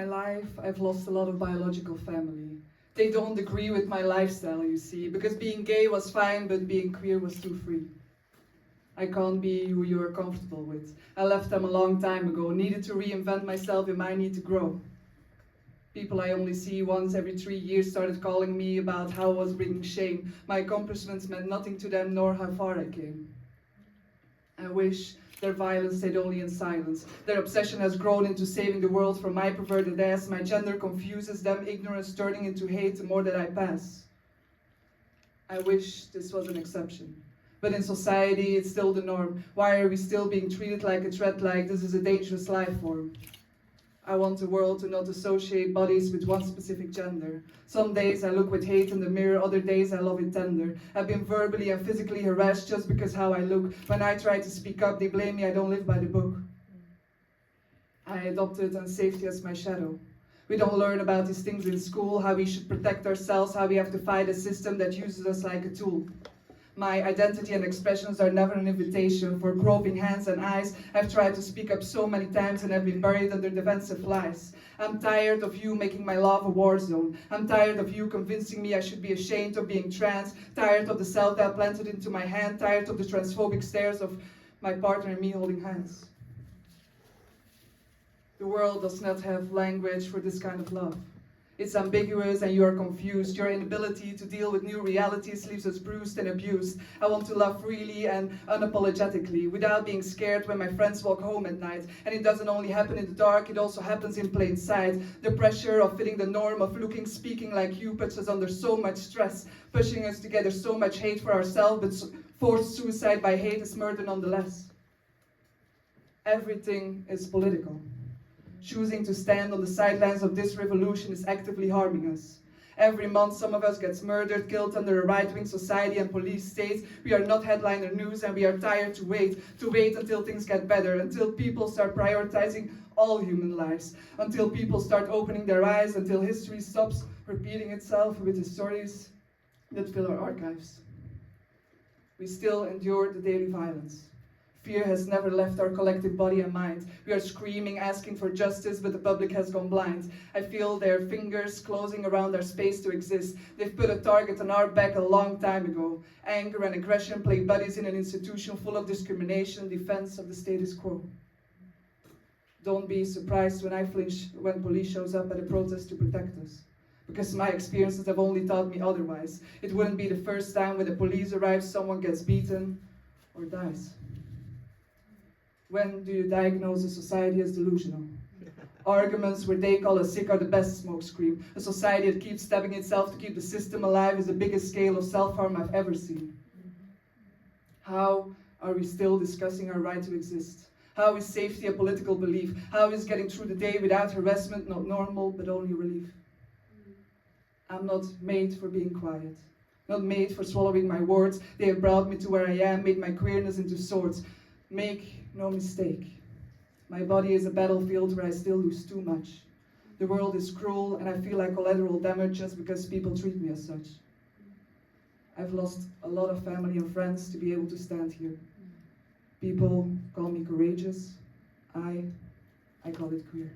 my life, I've lost a lot of biological family. They don't agree with my lifestyle, you see, because being gay was fine, but being queer was too free. I can't be who you are comfortable with. I left them a long time ago, needed to reinvent myself in my need to grow. People I only see once every 3 years started calling me about how I was bringing shame. My accomplishments meant nothing to them, nor how far I came. I wish their violence stayed only in silence. Their obsession has grown into saving the world from my perverted ass. My gender confuses them, ignorance turning into hate the more that I pass. I wish this was an exception. But in society, it's still the norm. Why are we still being treated like a threat, like this is a dangerous life form? I want the world to not associate bodies with one specific gender. Some days I look with hate in the mirror, other days I love it tender. I've been verbally and physically harassed just because how I look. When I try to speak up, they blame me I don't live by the book. I adopted unsafety as my shadow. We don't learn about these things in school, how we should protect ourselves, how we have to fight a system that uses us like a tool. My identity and expressions are never an invitation for groping hands and eyes. I've tried to speak up so many times and have been buried under defensive lies. I'm tired of you making my love a war zone. I'm tired of you convincing me I should be ashamed of being trans. Tired of the self-doubt planted into my hand. Tired of the transphobic stares of my partner and me holding hands. The world does not have language for this kind of love. It's ambiguous and you are confused. Your inability to deal with new realities leaves us bruised and abused. I want to love freely and unapologetically, without being scared when my friends walk home at night. And it doesn't only happen in the dark, it also happens in plain sight. The pressure of fitting the norm, of looking, speaking like you, puts us under so much stress, pushing us to gather so much hate for ourselves, but forced suicide by hate is murder nonetheless. Everything is political. Choosing to stand on the sidelines of this revolution is actively harming us. Every month some of us gets murdered, killed under a right-wing society and police states. We are not headliner news and we are tired to wait until things get better, until people start prioritizing all human lives, until people start opening their eyes, until history stops repeating itself with the stories that fill our archives. We still endure the daily violence. Fear has never left our collective body and mind. We are screaming, asking for justice, but the public has gone blind. I feel their fingers closing around our space to exist. They've put a target on our back a long time ago. Anger and aggression play buddies in an institution full of discrimination, defense of the status quo. Don't be surprised when I flinch when police shows up at a protest to protect us, because my experiences have only taught me otherwise. It wouldn't be the first time when the police arrives, someone gets beaten or dies. When do you diagnose a society as delusional? Arguments where they call us sick are the best smokescreen. A society that keeps stabbing itself to keep the system alive is the biggest scale of self-harm I've ever seen. How are we still discussing our right to exist? How is safety a political belief? How is getting through the day without harassment not normal, but only relief? I'm not made for being quiet. Not made for swallowing my words. They have brought me to where I am, made my queerness into swords. Make no mistake, my body is a battlefield where I still lose too much. The world is cruel and I feel like collateral damage just because people treat me as such. I've lost a lot of family and friends to be able to stand here. People call me courageous. I call it queer.